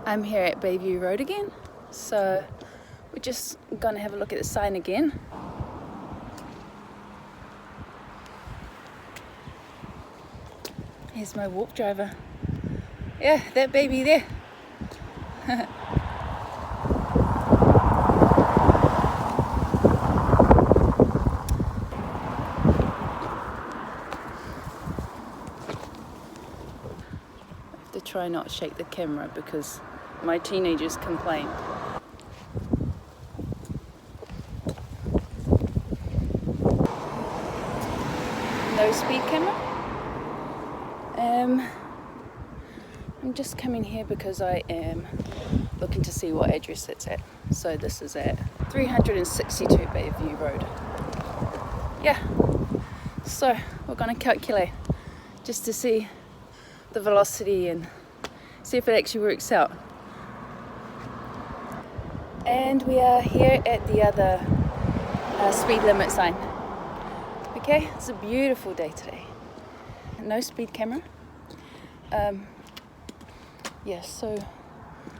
I'm here at Bayview Road again, so we're just gonna have a look at the sign again. Here's my walk driver. Yeah, that baby there. To try not shake the camera because my teenagers complain. No speed camera. I'm just coming here because I am looking to see what address it's at. So this is at 362 Bayview Road. Yeah. So we're gonna calculate just to see the velocity and see if it actually works out. And we are here at the other speed limit sign. Okay, it's a beautiful day today. No speed camera. Yeah, so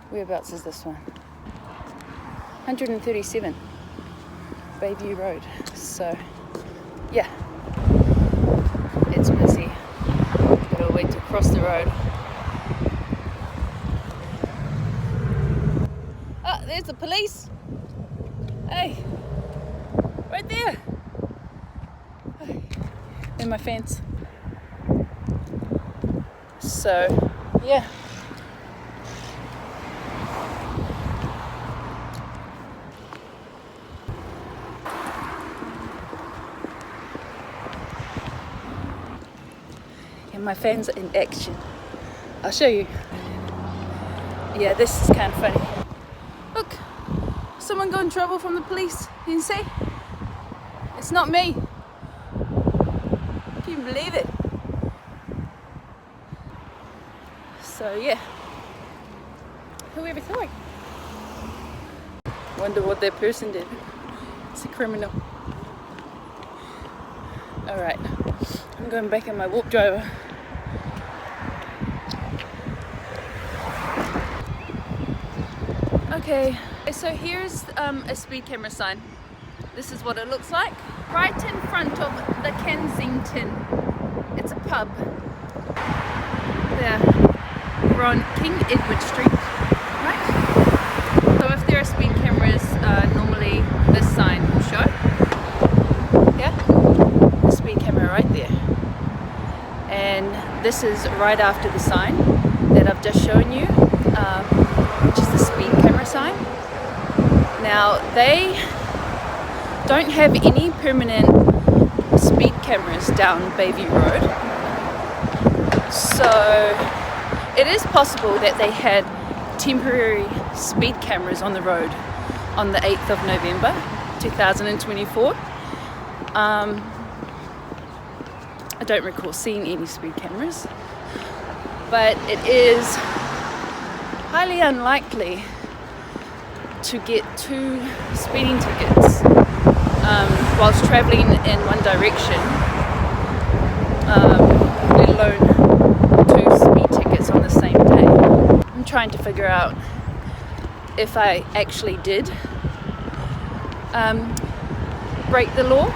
whereabouts is this one? 137 Bayview Road. So yeah, it's busy. Gotta wait to cross the road. Oh, there's the police. Hey, right there. In my fence. So yeah. And my fans are in action. I'll show you. Yeah, this is kind of funny. Look, someone got in trouble from the police. You can see? It's not me. Can you believe it? So yeah. Who ever thought? Wonder what that person did. It's a criminal. Alright. I'm going back in my walk driver. Okay, so here's a speed camera sign. This is what it looks like. Right in front of the Kensington. It's a pub. There. We're on King Edward Street, right? So if there are speed cameras, normally this sign will show. Yeah? The speed camera right there. And this is right after the sign that I've just shown you, which is the speed camera sign. Now, they don't have any permanent speed cameras down Bayview Road. So it is possible that they had temporary speed cameras on the road on the 8th of November 2024. I don't recall seeing any speed cameras, but it is highly unlikely to get 2 speeding tickets whilst travelling in one direction, let alone 2 speed tickets on the same day. I'm trying to figure out if I actually did break the law,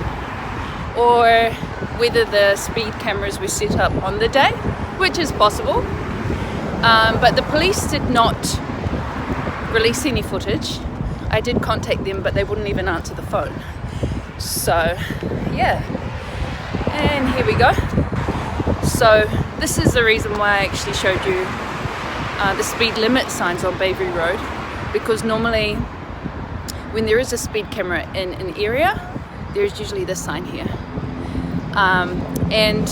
or whether the speed cameras were set up on the day, which is possible. But the police did not release any footage. I did contact them, but they wouldn't even answer the phone. So yeah, and here we go. So this is the reason why I actually showed you the speed limit signs on Bayview Road, because normally when there is a speed camera in an area, there's usually this sign here, and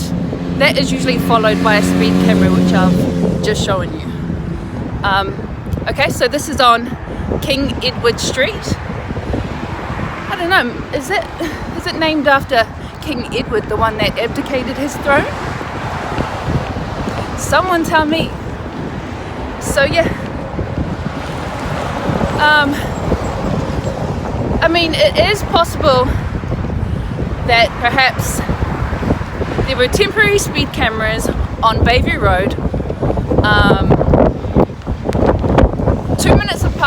that is usually followed by a speed camera, which I've just shown you. Okay, so this is on King Edward Street. I don't know, is it named after King Edward, the one that abdicated his throne? Someone tell me. So yeah, I mean, it is possible that perhaps there were temporary speed cameras on Bayview Road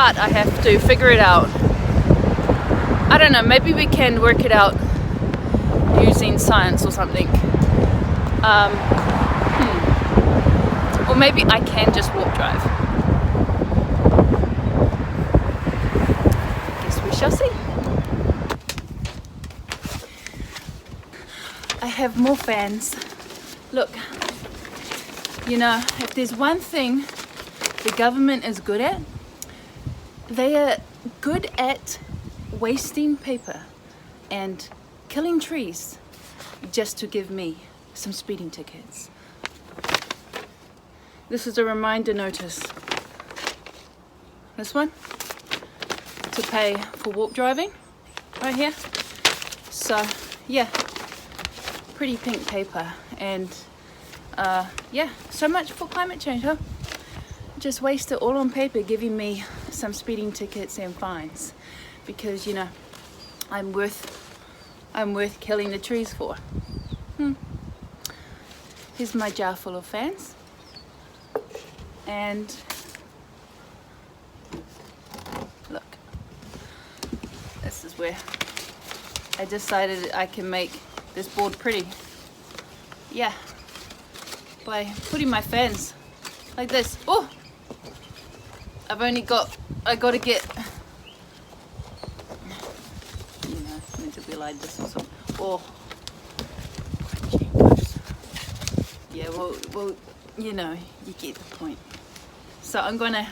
but I have to figure it out. I don't know, maybe we can work it out using science or something. Or maybe I can just walk drive. Guess we shall see. I have more fans. Look, you know, if there's one thing the government is good at, they are good at wasting paper and killing trees just to give me some speeding tickets. This is a reminder notice. This one, to pay for walk driving, right here. So, yeah, pretty pink paper. And yeah, so much for climate change, huh? Just waste it all on paper, giving me some speeding tickets and fines, because you know I'm worth killing the trees for. Here's my jar full of fans, and look, this is where I decided I can make this board pretty. Yeah, by putting my fans like this. Oh, I gotta get, you know, meant to be like this or something. Oh, yeah, well, you know, you get the point. So I'm gonna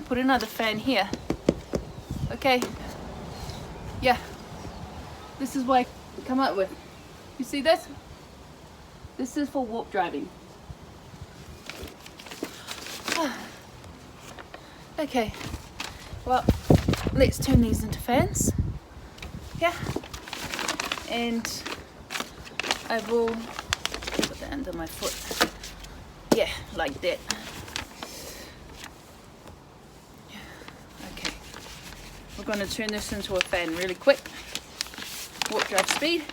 put another fan here. Okay. Yeah. This is what I come up with. You see this? This is for walk driving. Okay, well, let's turn these into fans. Yeah, and I will put that under my foot. Yeah, like that. Okay, we're going to turn this into a fan really quick. Walk drive speed.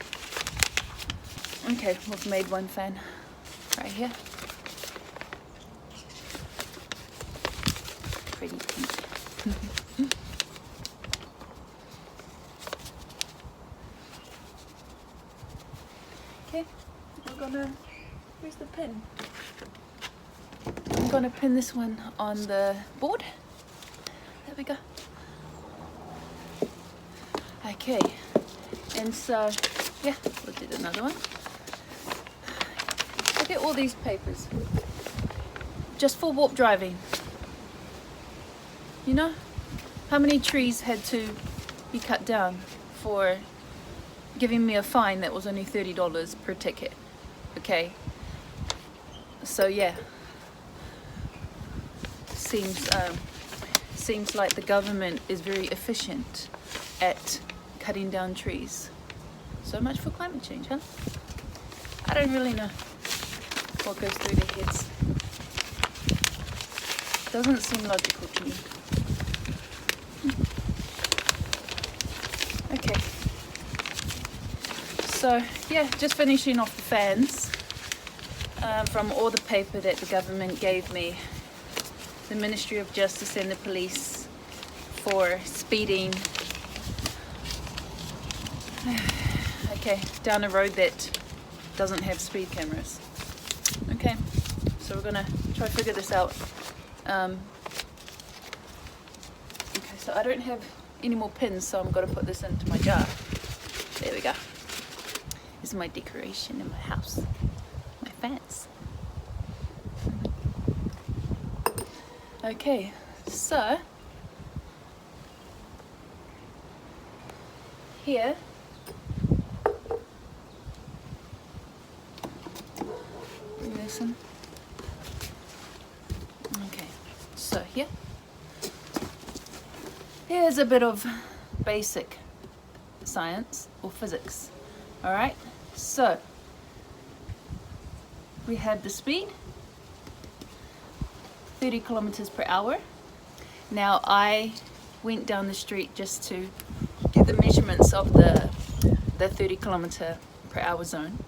Okay, we've made one fan right here. Pretty pink. Okay, where's the pin? I'm gonna pin this one on the board. There we go. Okay, and so, yeah, we'll do another one. Look at all these papers. Just for walk driving. You know, how many trees had to be cut down for giving me a fine that was only $30 per ticket? Okay, so yeah, seems like the government is very efficient at cutting down trees. So much for climate change, huh? I don't really know what goes through their heads. Doesn't seem logical to me. Okay, so yeah, just finishing off the fans from all the paper that the government gave me, the Ministry of Justice and the police, for speeding okay, down a road that doesn't have speed cameras. Okay, so we're gonna try to figure this out. Okay, so I don't have any more pins, so I'm gonna put this into my jar. There we go. This is my decoration in my house. My fans. Okay, so here listen. Okay, so here's a bit of basic science or physics. All right, so we have the speed, 30 kilometers per hour. Now I went down the street just to get the measurements of the 30 kilometer per hour zone,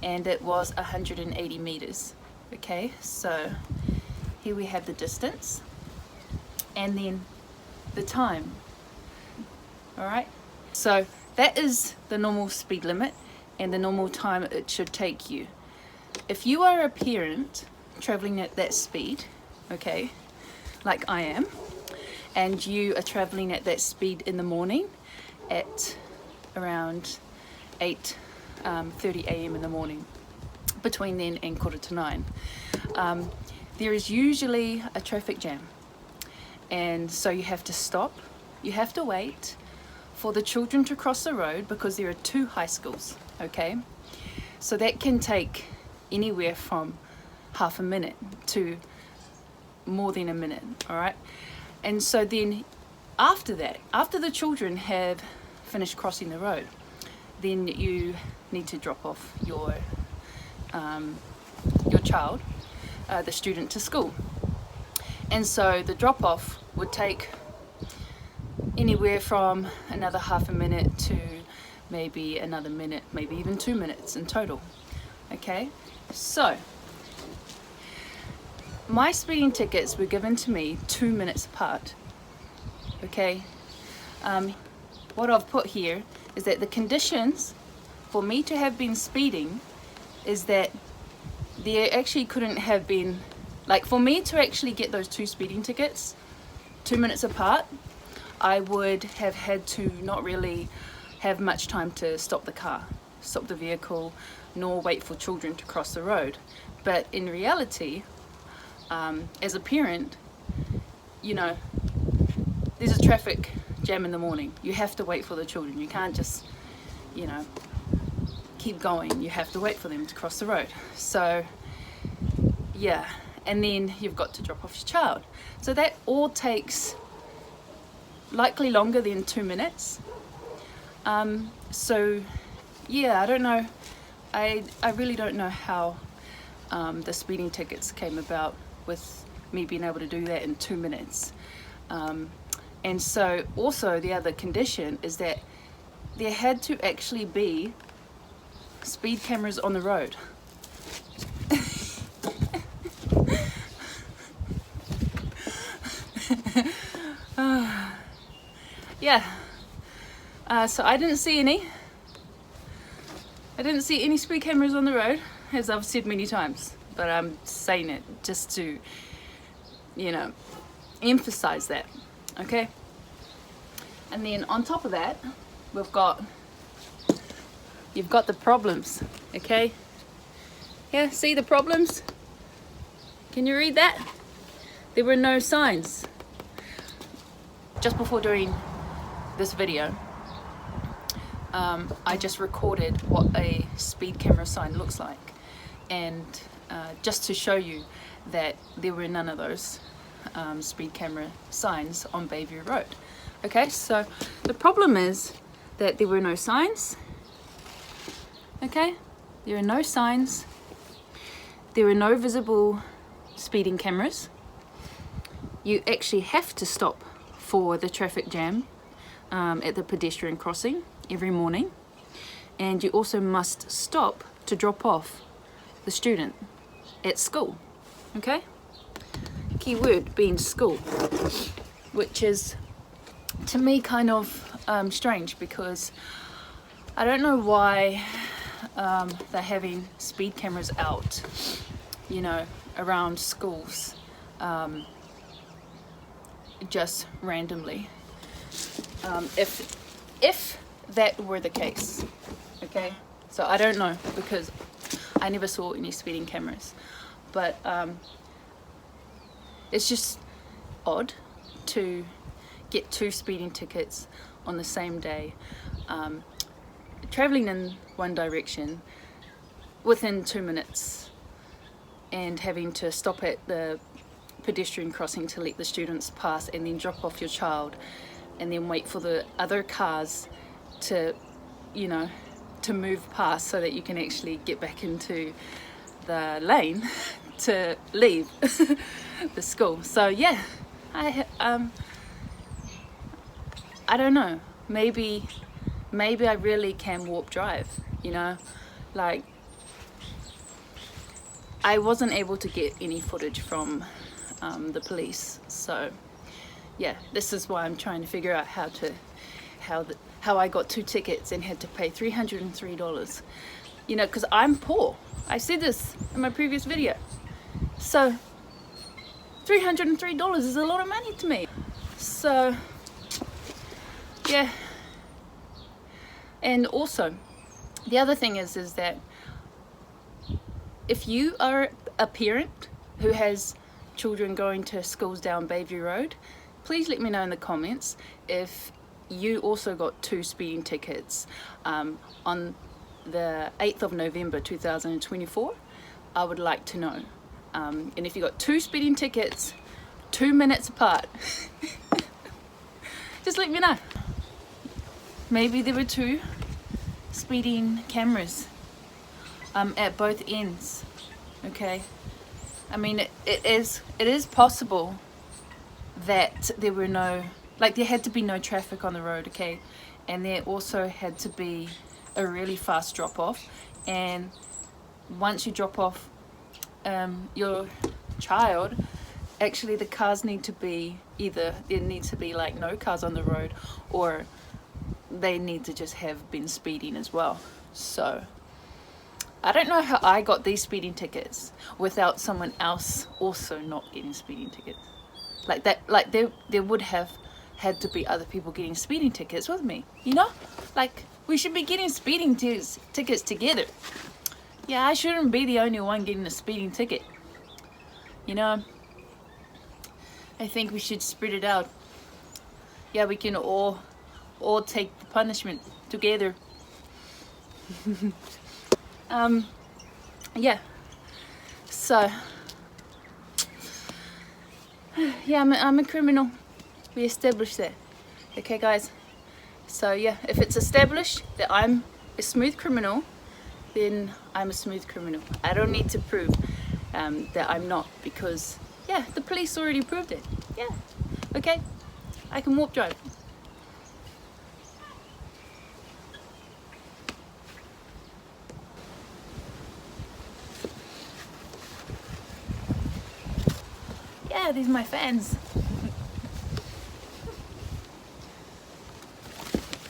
and it was 180 meters. Okay, so here we have the distance, and then the time. All right, so that is the normal speed limit and the normal time it should take you. If you are a parent traveling at that speed, okay, like I am, and you are traveling at that speed in the morning at around 8:30 a.m. in the morning, between then and 8:45, there is usually a traffic jam, and so you have to stop, you have to wait for the children to cross the road, because there are 2 high schools, okay? So that can take anywhere from half a minute to more than a minute, all right? And so then after that, after the children have finished crossing the road, then you need to drop off your child, the student, to school. And so the drop off would take anywhere from another half a minute to maybe another minute, maybe even 2 minutes in total. Okay, so my speeding tickets were given to me 2 minutes apart. Okay, what I've put here is that the conditions for me to have been speeding is that there actually couldn't have been, like, for me to actually get those 2 speeding tickets 2 minutes apart, I would have had to not really have much time to stop the car, stop the vehicle, nor wait for children to cross the road. But in reality, as a parent, you know, there's a traffic jam in the morning. You have to wait for the children. You can't just, you know, keep going. You have to wait for them to cross the road. So yeah, and then you've got to drop off your child. So that all takes likely longer than 2 minutes. So yeah, I don't know. I really don't know how the speeding tickets came about with me being able to do that in 2 minutes. And so also the other condition is that there had to actually be speed cameras on the road. Yeah, so I didn't see any. I didn't see any speed cameras on the road, as I've said many times, but I'm saying it just to, you know, emphasize that, okay? And then on top of that, you've got the problems, okay? Yeah, see the problems? Can you read that? There were no signs. Just before doing this video, I just recorded what a speed camera sign looks like, and just to show you that there were none of those speed camera signs on Bayview Road. Okay, so the problem is that there were no signs. Okay, there are no signs. There are no visible speeding cameras. You actually have to stop for the traffic jam at the pedestrian crossing every morning, and you also must stop to drop off the student at school. Okay, key word being school, which is to me kind of strange, because I don't know why they're having speed cameras out, you know, around schools just randomly. If that were the case, okay, so I don't know, because I never saw any speeding cameras, but it's just odd to get 2 speeding tickets on the same day, traveling in one direction within 2 minutes, and having to stop at the pedestrian crossing to let the students pass, and then drop off your child, and then wait for the other cars to, you know, to move past so that you can actually get back into the lane to leave the school. So yeah, I don't know, maybe I really can warp drive, you know, like I wasn't able to get any footage from the police, so yeah, this is why I'm trying to figure out how I got 2 tickets and had to pay $303. You know, because I'm poor. I said this in my previous video. So $303 is a lot of money to me. So yeah. And also, the other thing is that if you are a parent who has children going to schools down Bayview Road, please let me know in the comments if you also got 2 speeding tickets on the 8th of November 2024. I would like to know. And if you got 2 speeding tickets 2 minutes apart, just let me know. Maybe there were 2 speeding cameras at both ends. Okay, I mean it is possible that there were no, like there had to be no traffic on the road, okay, and there also had to be a really fast drop off, and once you drop off your child, actually the cars need to be either there needs to be like no cars on the road, or they need to just have been speeding as well. So I don't know how I got these speeding tickets without someone else also not getting speeding tickets like that. Like there would have had to be other people getting speeding tickets with me, you know, like we should be getting speeding tickets together. Yeah, I shouldn't be the only one getting a speeding ticket, you know. I think we should spread it out. Yeah, we can all take the punishment together. Yeah, so yeah, I'm a criminal. We established that, okay guys? So yeah, if it's established that I'm a smooth criminal, then I'm a smooth criminal. I don't need to prove that I'm not, because yeah, the police already proved it. Yeah, okay, I can warp drive. Yeah, these are my fans.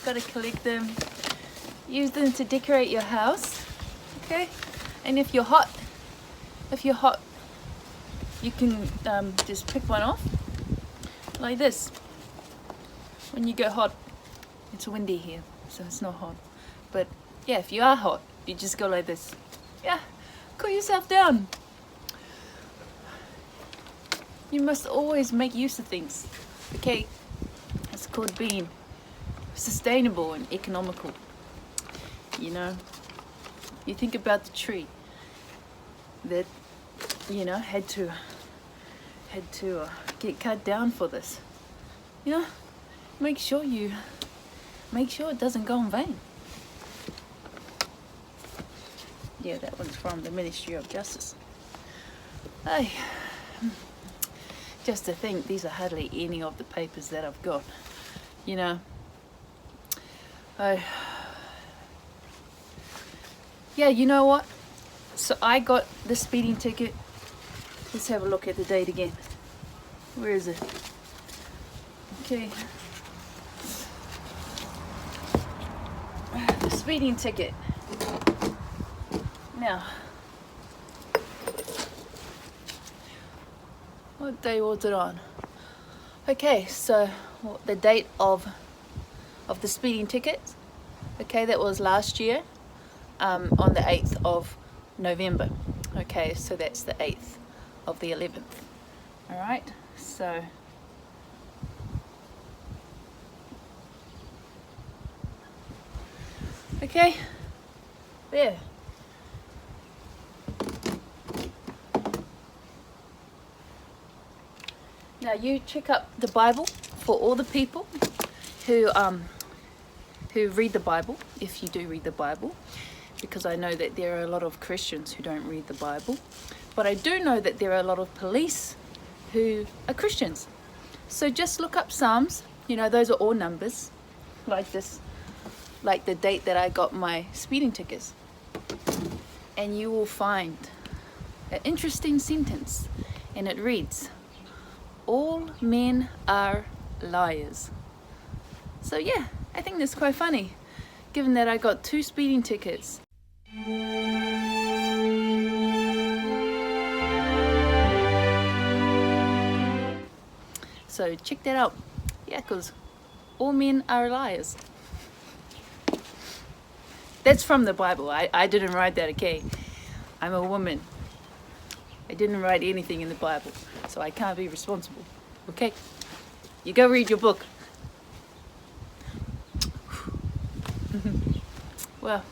Gotta collect them, use them to decorate your house, okay? And if you're hot, you can just pick one off like this. When you go hot, it's windy here, so it's not hot. But yeah, if you are hot, you just go like this. Yeah, cool yourself down. You must always make use of things, okay? It's called being sustainable and economical, you know. You think about the tree that, you know, had to get cut down for this, you know. Make sure it doesn't go in vain. Yeah, that one's from the Ministry of Justice. Hey, just to think, these are hardly any of the papers that I've got, you know. Yeah, you know what? So I got the speeding ticket. Let's have a look at the date again. Where is it? Okay. The speeding ticket. Now, what day was it on? Okay, so the date of the speeding ticket, okay, that was last year, on the 8th of November. Okay, so that's the 8th of the 11th. All right, so okay, there. Now you check up the Bible for all the people who read the Bible, if you do read the Bible, because I know that there are a lot of Christians who don't read the Bible, but I do know that there are a lot of police who are Christians. So just look up Psalms, you know, those are all numbers, like this, like the date that I got my speeding tickets, and you will find an interesting sentence, and it reads, all men are liars. So yeah, I think that's quite funny, given that I got 2 speeding tickets. So check that out. Yeah, because all men are liars. That's from the Bible. I didn't write that, okay? I'm a woman. I didn't write anything in the Bible, so I can't be responsible, okay? You go read your book. Well,